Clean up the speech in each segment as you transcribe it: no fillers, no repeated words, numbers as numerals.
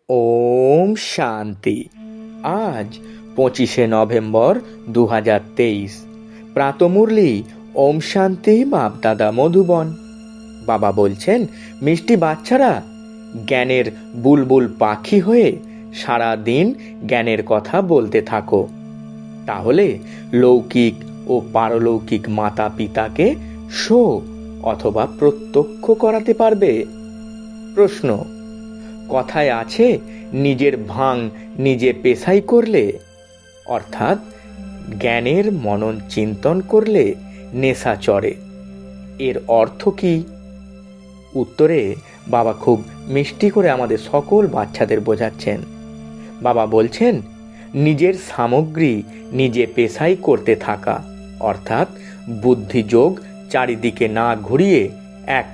ওম শান্তি। আজ 25শে নভেম্বর 2023। প্রাতমুরলি ওম শান্তি বাপদাদা মধুবন। বাবা বলছেন, মিষ্টি বাচ্চারা, জ্ঞানের বুলবুল পাখি হয়ে সারা দিন জ্ঞানের কথা বলতে থাকো। তাহলে লৌকিক ও পারলৌকিক মাতা পিতাকে শো অথবা প্রত্যক্ষ করাতে পারবে। প্রশ্ন: কথায় আছে, নিজের ভাং নিজে পেশাই করলে, অর্থাৎ জ্ঞানের মনন চিন্তন করলে নেশা চড়ে। এর অর্থ কি? উত্তরে বাবা খুব মিষ্টি করে আমাদের সকল বাচ্চাদের বোঝাচ্ছেন। বাবা বলছেন, নিজের সামগ্রী নিজে পেশাই করতে থাকা, অর্থাৎ বুদ্ধিযোগ চারিদিকে না ঘুরিয়ে এক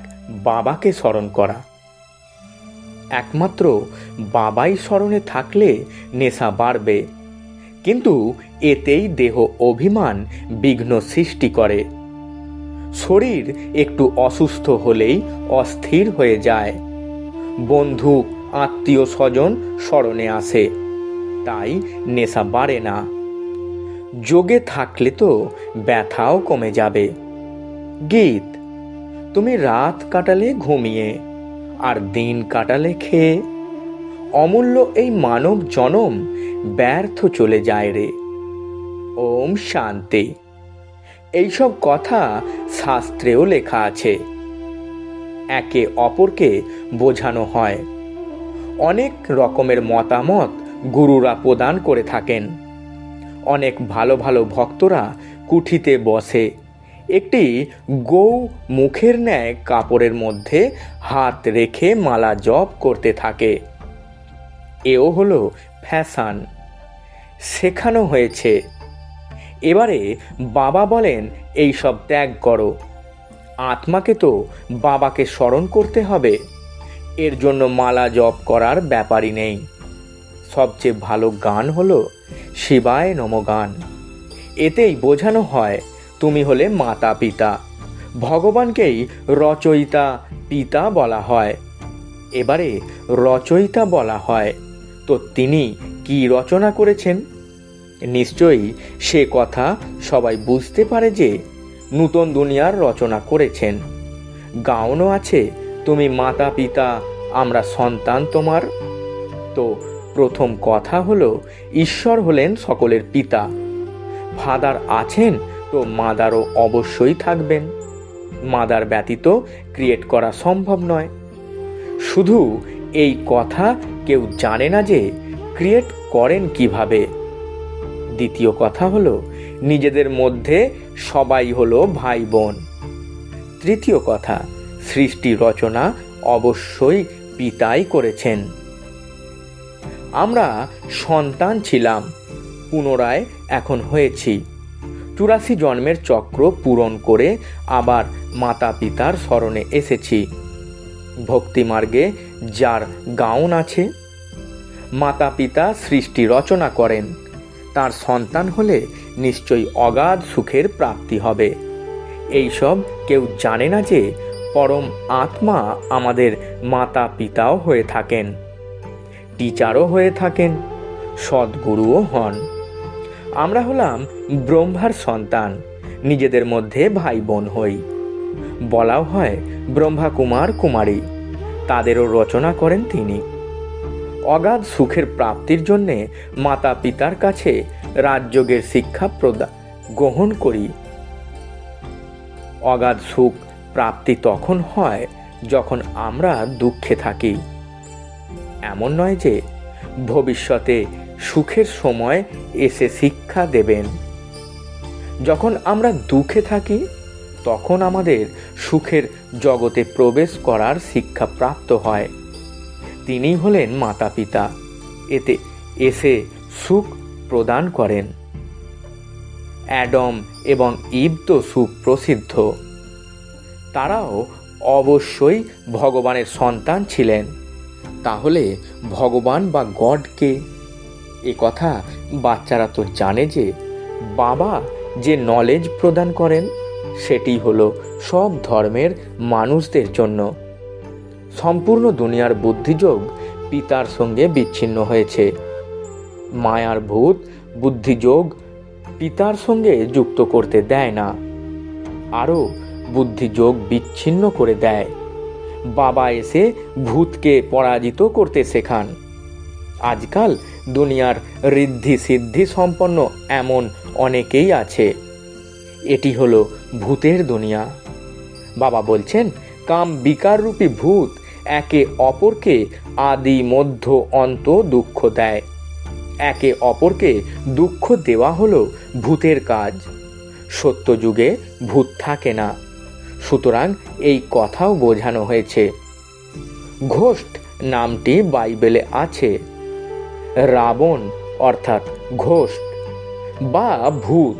বাবাকে স্মরণ করা। একমাত্র বাবাই স্মরণে থাকলে নেশা বাড়বে, কিন্তু এতেই দেহ অভিমান বিঘ্ন সৃষ্টি করে। শরীর একটু অসুস্থ হলেই অস্থির হয়ে যায়। বন্ধু আত্মীয় স্বজন স্মরণে আসে, তাই নেশা বাড়ে না। যোগে থাকলে তো ব্যথাও কমে যাবে। গীত: তুমি রাত কাটালে ঘুমিয়ে, আর দিন কাটালে খেয়ে, অমূল্য এই মানব জনম ব্যর্থ চলে যায় রে। ওম শান্তি। এইসব কথা শাস্ত্রেও লেখা আছে। একে অপরকে বোঝানো হয়। অনেক রকমের মতামত গুরুরা প্রদান করে থাকেন। অনেক ভালো ভালো ভক্তরা কুঠিতে বসে একটি গৌ মুখের ন্যায় কাপড়ের মধ্যে হাত রেখে মালা জপ করতে থাকে। এও হলো ফ্যাশন, শেখানো হয়েছে। এবারে বাবা বলেন, এই সব ত্যাগ করো। আত্মাকে তো বাবাকে স্মরণ করতে হবে। এর জন্য মালা জপ করার ব্যাপারই নেই। সবচেয়ে ভালো গান হলো শিবায় নমঃ গান। এতেই বোঝানো হয় তুমি হলে মাতা পিতা। ভগবানকেই রচয়িতা পিতা বলা হয়। এবারে রচয়িতা বলা হয়, তো তিনি কি রচনা করেছেন? নিশ্চয়ই সে কথা সবাই বুঝতে পারে যে নূতন দুনিয়ার রচনা করেছেন। গাওনো আছে, তুমি মাতা পিতা, আমরা সন্তান তোমার। তো প্রথম কথা হলো, ঈশ্বর হলেন সকলের পিতা। ফাদার আছেন, তো মাদারও অবশ্যই থাকবেন। মাদার ব্যতীত ক্রিয়েট করা সম্ভব নয়। শুধু এই কথা কেউ জানে না যে ক্রিয়েট করেন কিভাবে। দ্বিতীয় কথা হলো, নিজেদের মধ্যে সবাই হলো ভাই বোন। তৃতীয় কথা, সৃষ্টি রচনা অবশ্যই পিতাই করেছেন। আমরা সন্তান ছিলাম, পুনরায় এখন হয়েছি। 84 জন্মের চক্র পূরণ করে আবার মাতা পিতার স্মরণে এসেছি। ভক্তিমার্গে যার গাউন আছে, মাতা পিতা সৃষ্টি রচনা করেন, তার সন্তান হলে নিশ্চয়ই অগাধ সুখের প্রাপ্তি হবে। এইসব কেউ জানে না যে পরম আত্মা আমাদের মাতা পিতাও হয়ে থাকেন, টিচারও হয়ে থাকেন, সদ্গুরুও হন। আমরা হলাম ব্রহ্মার সন্তান, নিজেদের মধ্যে ভাই বোন হই। বলাও হয় ব্রহ্মা কুমার কুমারী, তাদেরও রচনা করেন তিনি। অগাধ সুখের প্রাপ্তির জন্যে মাতা পিতার কাছে রাজযোগের শিক্ষা গ্রহণ করি। অগাধ সুখ প্রাপ্তি তখন হয় যখন আমরা দুঃখে থাকি। এমন নয় যে ভবিষ্যতে সুখের সময় এসে শিক্ষা দেবেন। যখন আমরা দুঃখে থাকি, তখন আমাদের সুখের জগতে প্রবেশ করার শিক্ষা প্রাপ্ত হয়। তিনি হলেন মাতা পিতা, এতে এসে সুখ প্রদান করেন। অ্যাডম এবং ইভ তো সুপ্রসিদ্ধ। তারাও অবশ্যই ভগবানের সন্তান ছিলেন। তাহলে ভগবান বা গডকে? এ কথা বাচ্চারা তো জানে যে বাবা যে নলেজ প্রদান করেন, সেটি হলো সব ধর্মের মানুষদের জন্য। সম্পূর্ণ দুনিয়ার বুদ্ধিযোগ পিতার সঙ্গে বিচ্ছিন্ন হয়েছে। মায়ার ভূত বুদ্ধিযোগ পিতার সঙ্গে যুক্ত করতে দেয় না, আরও বুদ্ধিযোগ বিচ্ছিন্ন করে দেয়। বাবা এসে ভূতকে পরাজিত করতে শেখান। আজকাল দুনিয়ার ঋদ্ধি সিদ্ধি সম্পন্ন এমন অনেকেই আছে। এটি হলো ভূতের দুনিয়া। বাবা বলছেন, কাম বিকার রূপী ভূত একে অপরকে আদি মধ্য অন্ত দুঃখ দেয়। একে অপরকে দুঃখ দেওয়া হলো ভূতের কাজ। সত্যযুগে ভূত থাকে না, সুতরাং এই কথাও বোঝানো হয়েছে। ঘোষ্ট নামটি বাইবেলে আছে। রাবণ অর্থাৎ ঘোষ্ট বা ভূত,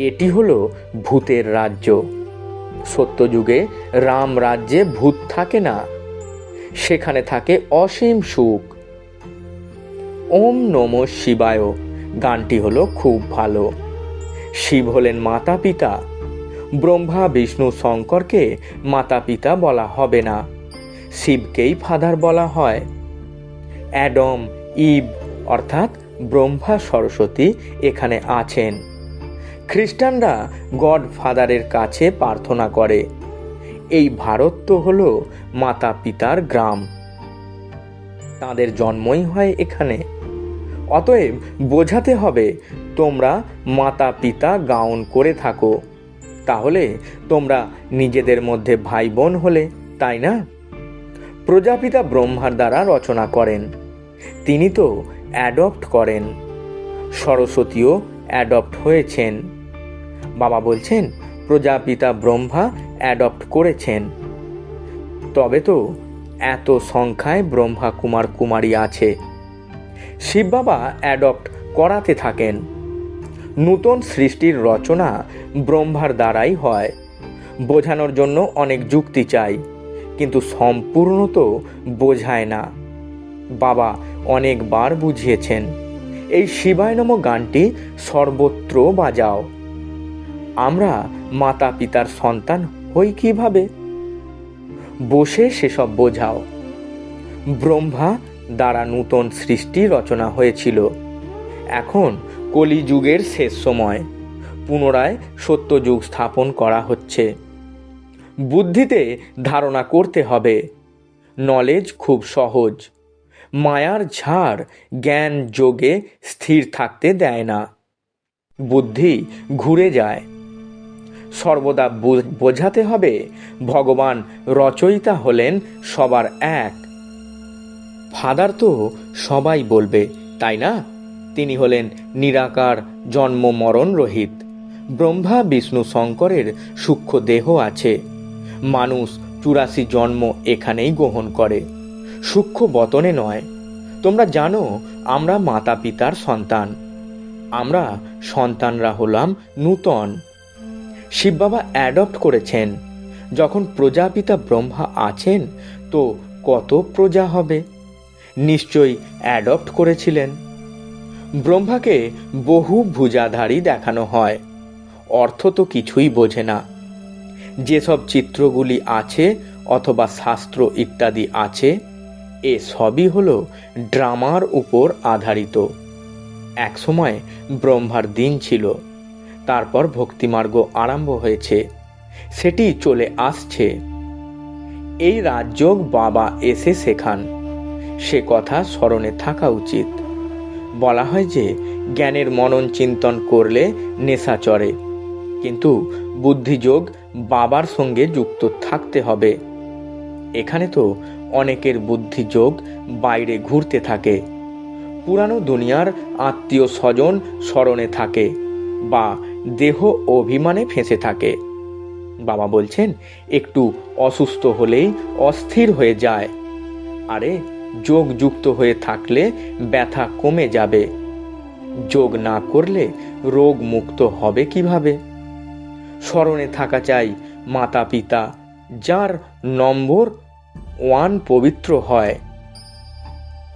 এটি হলো ভূতের রাজ্য। সত্যযুগে রাম রাজ্যে ভূত থাকে না, সেখানে থাকে অসীম সুখ। ওম নমঃ শিবায় গানটি হলো খুব ভালো। শিব হলেন মাতা পিতা। ব্রহ্মা বিষ্ণু শঙ্করকে মাতা পিতা বলা হবে না, শিবকেই ফাদার বলা হয়। অ্যাডম ইভ অর্থাৎ ব্রহ্মা সরস্বতী এখানে আছেন। খ্রিস্টানরা গড ফাদারের কাছে প্রার্থনা করে। এই ভারত তো হলো মাতা পিতার গ্রাম, তাদের জন্মই হয় এখানে। অতএব বোঝাতে হবে, তোমরা মাতা পিতা গাউন করে থাকো, তাহলে তোমরা নিজেদের মধ্যে ভাই বোন হলে, তাই না? প্রজাপিতা ব্রহ্মার দ্বারা রচনা করেন, তিনি তো অ্যাডপ্ট করেন। সরস্বতীও অ্যাডপ্ট হয়েছেন। বাবা বলছেন, প্রজাপিতা ব্রহ্মা অ্যাডপ্ট করেছেন, তবে তো এত সংখ্যায় ব্রহ্মা কুমার কুমারী আছে। শিব বাবা অ্যাডপ্ট করাতে থাকেন। নূতন সৃষ্টির রচনা ব্রহ্মার দ্বারাই হয়। বোঝানোর জন্য অনেক যুক্তি চাই, কিন্তু সম্পূর্ণ তো বোঝায় না। বাবা অনেকবার বুঝিয়েছেন। এই শিবায় নমঃ গানটি সর্বত্র বাজাও। আমরা মাতা পিতার সন্তান হই কিভাবে? বসে সেসব বোঝাও। ব্রহ্মা দ্বারা নূতন সৃষ্টি রচনা হয়েছিল। এখন কলিযুগের শেষ সময়, পুনরায় সত্যযুগ স্থাপন করা হচ্ছে। বুদ্ধিতে ধারণা করতে হবে। নলেজ খুব সহজ। মায়ার ঝাড় জ্ঞান যোগে স্থির থাকতে দেয় না, বুদ্ধি ঘুরে যায়। সর্বদা বোঝাতে হবে, ভগবান রচয়িতা হলেন সবার এক। ফাদার তো সবাই বলবে, তাই না? তিনি হলেন নিরাকার, জন্ম মরণ রহিত। ব্রহ্মা বিষ্ণু শঙ্করের সূক্ষ্ম দেহ আছে। মানুষ 84 জন্ম এখানেই গ্রহণ করে, সূক্ষ্ম বতনে নয়। তোমরা জানো আমরা মাতা পিতার সন্তান। আমরা সন্তানরা হলাম নূতন। শিব বাবা অ্যাডপ্ট করেছেন। যখন প্রজাপিতা ব্রহ্মা আছেন, তো কত প্রজা হবে? নিশ্চয়ই অ্যাডপ্ট করেছিলেন। ব্রহ্মাকে বহু ভুজাধারী দেখানো হয়, অর্থ তো কিছুই বোঝে না। যেসব চিত্রগুলি আছে অথবা শাস্ত্র ইত্যাদি আছে, এ সবই হলো ড্রামার উপর আধারিত। এক সময় ব্রহ্মার দিন ছিল, তারপর ভক্তিমার্গ আরম্ভ হয়েছে, সেটি চলে আসছে। এই রাজযোগ বাবা এসে শেখান, সে কথা স্মরণে থাকা উচিত। বলা হয় যে জ্ঞানের মনন চিন্তন করলে নেশা চড়ে, কিন্তু বুদ্ধিযোগ বাবার সঙ্গে যুক্ত থাকতে হবে। এখানে তো অনেকের বুদ্ধিযোগ বাইরে ঘুরতে থাকে, পুরানো দুনিয়ার আত্মীয় স্বজন স্মরণে থাকে বা দেহ অভিমানে ফেঁসে থাকে। বাবা বলছেন, একটু অসুস্থ হলেই অস্থির হয়ে যায়। আরে যোগ যুক্ত হয়ে থাকলে ব্যথা কমে যাবে। যোগ না করলে রোগ মুক্ত হবে কিভাবে? স্মরণে থাকা চাই মাতা পিতা, যার নম্বর 1 পবিত্র হয়,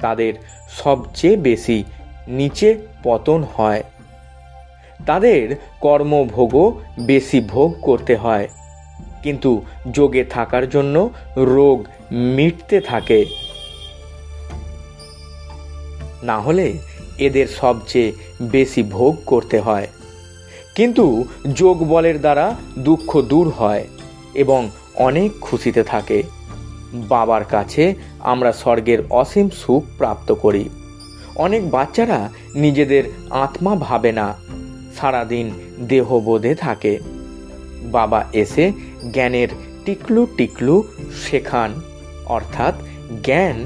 তাদের সবচেয়ে বেশি নিচে পতন হয়। তাদের কর্মভোগও বেশি ভোগ করতে হয়, কিন্তু যোগে থাকার জন্য রোগ মিটতে থাকে। না হলে এদের সবচেয়ে বেশি ভোগ করতে হয়। কিন্তু যোগ বলের দ্বারা দুঃখ দূর হয় এবং অনেক খুশিতে থাকে। বাবার কাছে আমরা স্বর্গের অসীম সুখ প্রাপ্ত করি। অনেক বাচ্চারা নিজেদের আত্মা ভাবে না, সারাদিন দেহবোধে থাকে। বাবা এসে জ্ঞানের টিকলু টিকলু শেখান, অর্থাৎ জ্ঞান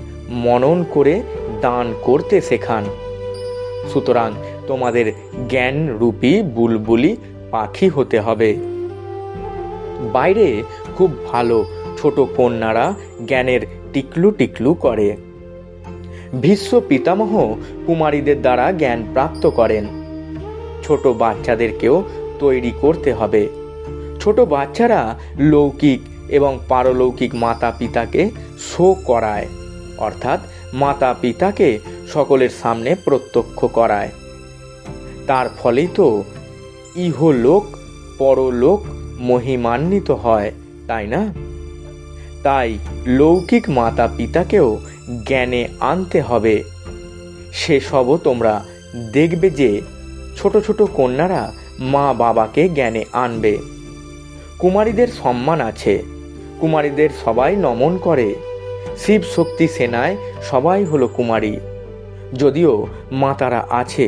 মনন করে দান করতে শেখান। সুতরাং তোমাদের জ্ঞানরূপী বুলবুলি পাখি হতে হবে। বাইরে খুব ভালো ছোট কন্যারা জ্ঞানের টিকলু টিকলু করে। ভীষ্ম পিতামহ কুমারীদের দ্বারা জ্ঞান প্রাপ্ত করেন। ছোট বাচ্চাদেরকেও তৈরি করতে হবে। ছোট বাচ্চারা লৌকিক এবং পারলৌকিক মাতা পিতাকে শো করায়, অর্থাৎ মাতা পিতাকে সকলের সামনে প্রত্যক্ষ করায়। তার ফলেই তো ইহলোক পরলোক মহিমান্বিত হয়, তাই না? তাই লৌকিক মাতা পিতাকেও জ্ঞানে আনতে হবে। সেসবও তোমরা দেখবে যে ছোট ছোট কন্যারা মা বাবাকে জ্ঞানে আনবে। কুমারীদের সম্মান আছে, কুমারীদের সবাই নমন করে। শিব শক্তি সেনায় সবাই হলো কুমারী। যদিও মাতারা আছে,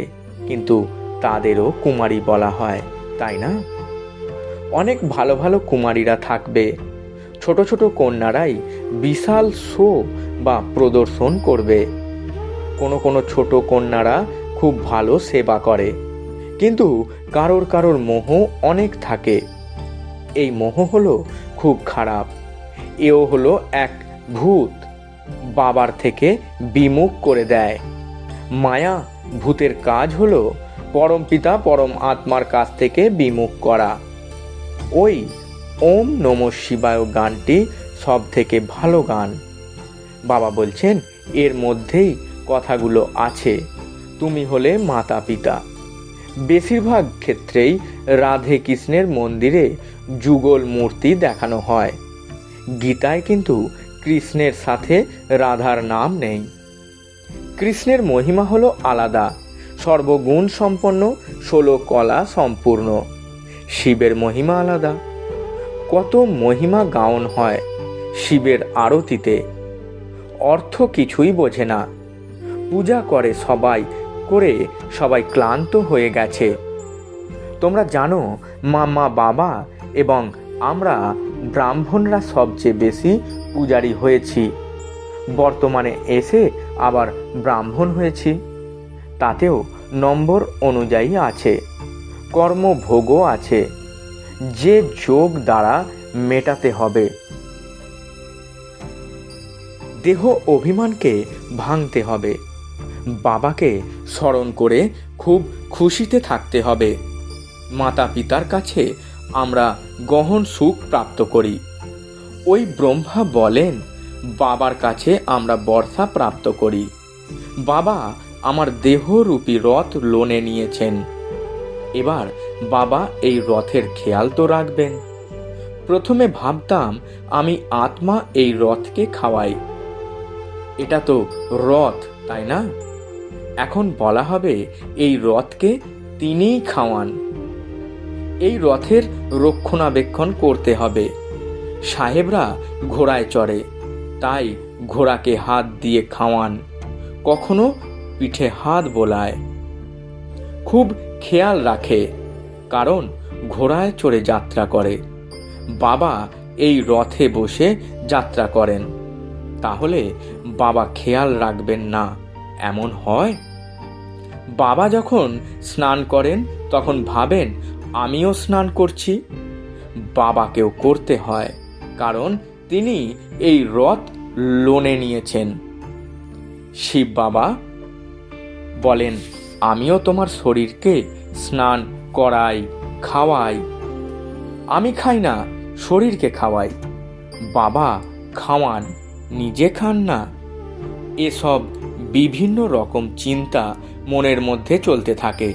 কিন্তু তাদেরও কুমারী বলা হয়, তাই না? অনেক ভালো ভালো কুমারীরা থাকবে। ছোট ছোট কন্যারাই বিশাল শো বা প্রদর্শন করবে। কোনো কোনো ছোট কন্যারা খুব ভালো সেবা করে, কিন্তু কারোর কারোর মোহ অনেক থাকে। এই মোহ হলো খুব খারাপ। এও হলো এক ভূত, বাবার থেকে বিমুখ করে দেয়। মায়া ভূতের কাজ হলো পরম পিতা পরম আত্মার কাছ থেকে বিমুখ করা। ওই ওম নমঃ শিবায় গানটি সব থেকে ভালো গান। বাবা বলছেন এর মধ্যেই কথাগুলো আছে। তুমি হলে মাতা পিতা। বেশিরভাগ ক্ষেত্রেই রাধে কৃষ্ণের মন্দিরে যুগল মূর্তি দেখানো হয়। গীতায় কিন্তু কৃষ্ণের সাথে রাধার নাম নেই। কৃষ্ণের মহিমা হলো আলাদা, সর্বগুণ সম্পন্ন, 16 কলা সম্পূর্ণ। শিবের মহিমা আলাদা। কত মহিমা গাওন হয় শিবের আরতিতে, অর্থ কিছুই বোঝে না। পূজা করে সবাই ক্লান্ত হয়ে গেছে। তোমরা জানো মামা বাবা এবং আমরা ব্রাহ্মণরা সবচেয়ে বেশি পূজারী হয়েছি। বর্তমানে এসে আবার ব্রাহ্মণ হয়েছি। তাতেও নম্বর অনুযায়ী আছে, কর্মভোগও আছে, যে যোগ দ্বারা মেটাতে হবে। দেহ অভিমানকে ভাঙতে হবে। বাবাকে স্মরণ করে খুব খুশিতে থাকতে হবে। মাতা পিতার কাছে আমরা গহন সুখ প্রাপ্ত করি। ওই ব্রহ্মা বলেন বাবার কাছে আমরা বর্ষা প্রাপ্ত করি। বাবা আমার দেহরূপী রথ লোনে নিয়েছেন। এবার বাবা এই রথের খেয়াল তো রাখবেন। প্রথমে ভাবতাম আমি আত্মা এই রথকে খাওয়াই। এটা তো রথ, তাই না? এখন বলা হবে এই রথকে তিনিই খাওয়ান। এই রথের রক্ষণাবেক্ষণ করতে হবে। সাহেবরা ঘোড়ায় চড়ে, তাই ঘোড়াকে হাত দিয়ে খাওয়ান, কখনো পিঠে হাত বোলায়। খুব খেয়াল রাখে, কারণ ঘোড়ায় চড়ে যাত্রা করে। বাবা এই রথে বসে যাত্রা করেন, তাহলে বাবা খেয়াল রাখবেন না এমন হয়? বাবা যখন স্নান করেন তখন ভাবেন আমিও স্নান করছি। বাবাকেও করতে হয়, কারণ তিনি এই রথ লোনে নিয়েছেন। শিব বাবা বলেন আমিও তোমার শরীরকে স্নান করাই, খাওয়াই। আমি খাই না, শরীরকে খাওয়াই। বাবা খাওয়ান, নিজে খান না। এসব বিভিন্ন রকম চিন্তা মনের মধ্যে চলতে থাকে।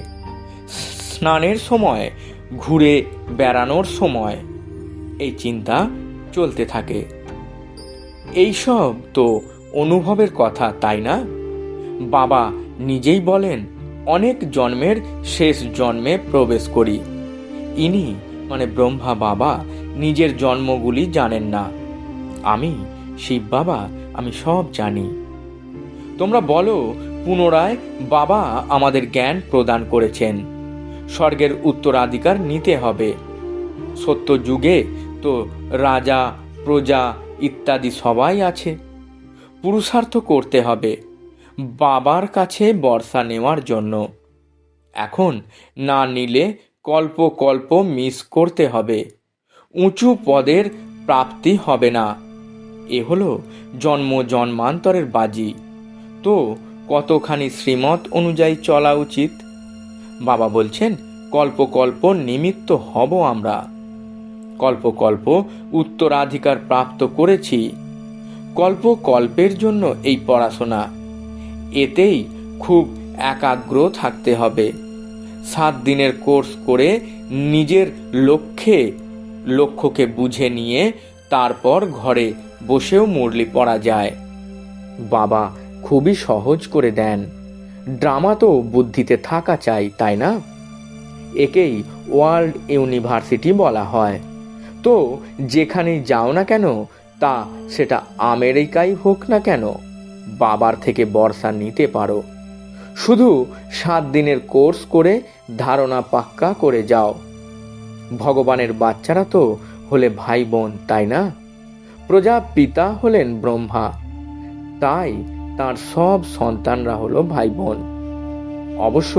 স্নানের সময়, ঘুরে বেড়ানোর সময় এই চিন্তা চলতে থাকে। এইসব তো অনুভবের কথা, তাই না? বাবা নিজেই বলেন অনেক জন্মের শেষ জন্মে প্রবেশ করি। ইনি মানে ব্রহ্মা বাবা নিজের জন্মগুলি জানেন না। আমি শিব বাবা, আমি সব জানি। তোমরা বলো পুনরায় বাবা আমাদের জ্ঞান প্রদান করেছেন, স্বর্গের উত্তরাধিকার নিতে হবে। সত্য যুগে তো রাজা প্রজা ইত্যাদি সবাই আছে, পুরুষার্থ করতে হবে বাবার কাছে বর্ষা নেওয়ার জন্য। এখন না নিলে কল্প কল্প মিস করতে হবে, উঁচু পদের প্রাপ্তি হবে না। এ হলো জন্ম জন্মান্তরের বাজি। তো কতখানি শ্রীমত অনুযায়ী চলা উচিত? বাবা বলছেন কল্প কল্প নিমিত্ত হব আমরা, কল্প কল্প উত্তরাধিকার প্রাপ্ত করেছি। কল্প কল্পের জন্য এই পড়াশোনা, এতেই খুব একাগ্র থাকতে হবে। 7 দিনের কোর্স করে নিজের লক্ষ্যকে বুঝে নিয়ে তারপর ঘরে বসেও মুরলি পড়া যায়। বাবা খুবই সহজ করে দেন। ড্রামা তো বুদ্ধিতে থাকা চাই, তাই না? একেই ওয়ার্ল্ড ইউনিভার্সিটি বলা হয়। তো যেখানেই যাও না কেন, তা সেটা আমেরিকাই হোক না কেন, বাবার থেকে বর্ষা নিতে পারো। শুধু 7 দিনের কোর্স করে ধারণা পাক্কা করে যাও। ভগবানের বাচ্চারা তো হলে ভাই বোন, তাই না? প্রজাপিতা হলেন ব্রহ্মা, তাই তার সব সন্তানরা হলো ভাই বোন। অবশ্য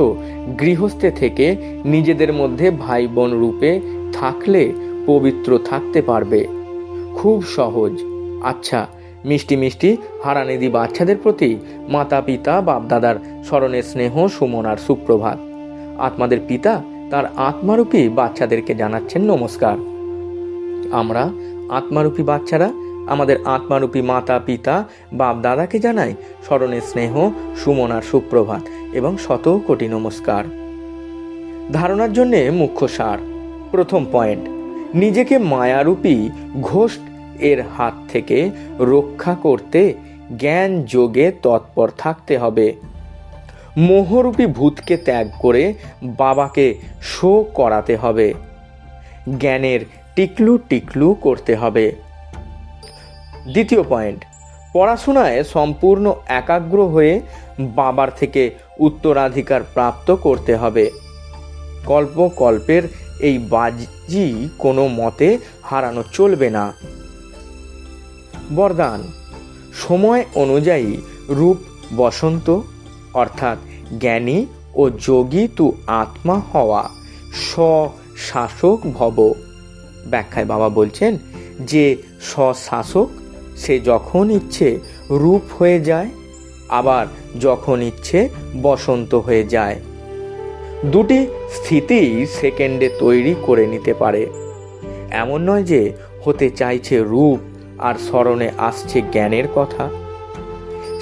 গৃহস্থে থেকে নিজেদের মধ্যে ভাই বোন রূপে থাকলে পবিত্র থাকতে পারবে। খুব সহজ। আচ্ছা, মিষ্টি মিষ্টি হারানিধি বাচ্চাদের প্রতি মাতা পিতা বাপদাদার স্মরণে স্নেহ সুমন আর সুপ্রভাত। আত্মাদের পিতা তার আত্মারূপী বাচ্চাদেরকে জানাচ্ছেন নমস্কার। আমরা আত্মারূপী বাচ্চারা আমাদের আত্মারূপী মাতা পিতা বাপ দাদাকে জানাই স্মরণে স্নেহ সুমন আর সুপ্রভাত এবং শত কোটি নমস্কার। ধারণার জন্যে মুখ্য সার। প্রথম পয়েন্ট, নিজেকে মায়ারূপী ঘোষ্ট এর হাত থেকে রক্ষা করতে জ্ঞান যোগে তৎপর থাকতে হবে। মোহরূপী ভূতকে ত্যাগ করে বাবাকে শো করাতে হবে। জ্ঞানের টিকলু টিকলু করতে হবে। দ্বিতীয় পয়েন্ট, পড়াশোনায় সম্পূর্ণ একাগ্র হয়ে বাবার থেকে উত্তরাধিকার প্রাপ্ত করতে হবে। কল্প কল্পের এই বাজি কোনো মতে হারানো চলবে না। বরদান, সময় অনুযায়ী রূপ বসন্ত অর্থাৎ জ্ঞানী ও যোগী তু আত্মা হওয়া, স্বশাসক ভব। ব্যাখ্যায় বাবা বলছেন যে স্বশাসক সে যখন ইচ্ছে রূপ হয়ে যায়, আবার যখন ইচ্ছে বসন্ত হয়ে যায়। দুটি স্থিতি সেকেন্ডে তৈরি করে নিতে পারে। এমন নয় যে হতে চাইছে রূপ আর স্মরণে আসছে জ্ঞানের কথা।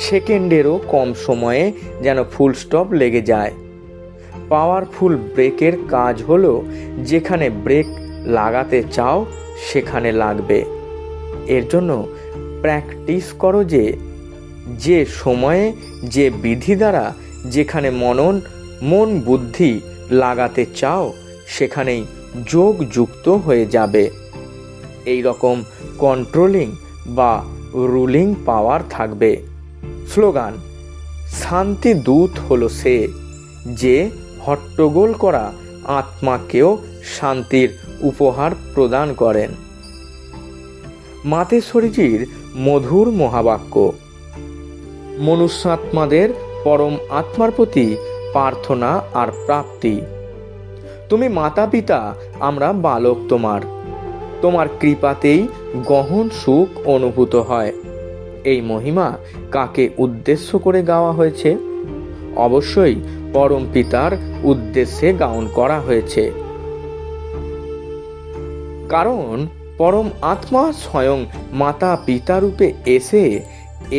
সেকেন্ডেরও কম সময়ে যেন ফুল স্টপ লেগে যায়। পাওয়ারফুল ব্রেকের কাজ হলো যেখানে ব্রেক লাগাতে চাও সেখানে লাগবে। এর জন্য প্র্যাকটিস করো যে সময়ে যে বিধি দ্বারা যেখানে মন বুদ্ধি লাগাতে চাও সেখানেই যোগ যুক্ত হয়ে যাবে। এই রকম কন্ট্রোলিং বা রুলিং পাওয়ার থাকবে। স্লোগান, শান্তি দূত হলো সে যে হট্টগোল করা আত্মাকেও শান্তির উপহার প্রদান করেন। মাতেশ্বরীজির মধুর মহাবাক্য। মনুষ্যাত্মাদের পরম আত্মার প্রতি প্রার্থনা আর প্রাপ্তি। তুমি মাতা পিতা, আমরা বালক তোমার কৃপাতেই গহন সুখ অনুভূত হয়। এই মহিমা কাকে উদ্দেশ্য করে গাওয়া হয়েছে? অবশ্যই পরম পিতার উদ্দেশ্যে গান করা হয়েছে। কারণ পরম আত্মা স্বয়ং মাতা পিতা রূপে এসে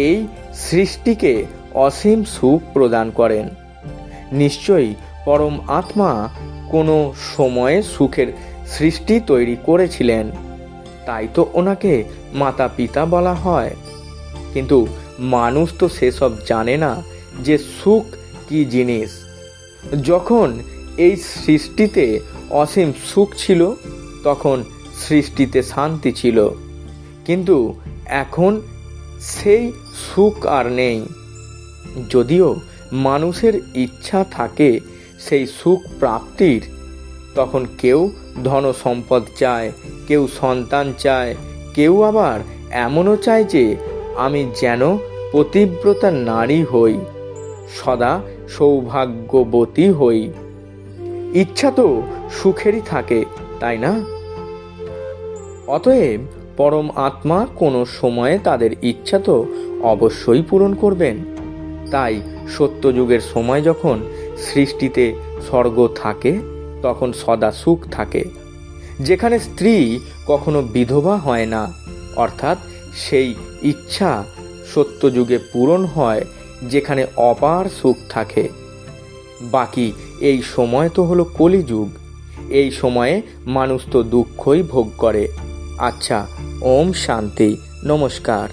এই সৃষ্টিকে অসীম সুখ প্রদান করেন। নিশ্চয়ই পরম আত্মা কোনো সময়ে সুখের সৃষ্টি তৈরি করেছিলেন, তাই তো ওনাকে মাতা পিতা বলা হয়। কিন্তু মানুষ তো সেসব জানে না যে সুখ কি জিনিস। যখন এই সৃষ্টিতে অসীম সুখ ছিল, তখন সৃষ্টিতে শান্তি ছিল, কিন্তু এখন সেই সুখ আর নেই। যদিও মানুষের ইচ্ছা থাকে সেই সুখ প্রাপ্তির, তখন কেউ ধন সম্পদ চায়, কেউ সন্তান চায়, কেউ আবার এমনও চায় যে আমি যেন পতিব্রতা নারী হই, সদা সৌভাগ্যবতী হই। ইচ্ছা তো সুখেরই থাকে, তাই না? অতএব পরম আত্মা কোনো সময়ে তাদের ইচ্ছা তো অবশ্যই পূরণ করবেন। তাই সত্যযুগের সময় যখন সৃষ্টিতে স্বর্গ থাকে, তখন সদা সুখ থাকে, যেখানে স্ত্রী কখনো বিধবা হয় না, অর্থাৎ সেই ইচ্ছা সত্যযুগে পূরণ হয়, যেখানে অপার সুখ থাকে। বাকি এই সময় তো হলো কলিযুগ। এই সময়ে মানুষ তো দুঃখই ভোগ করে। আচ্ছা, ওম শান্তি, নমস্কার।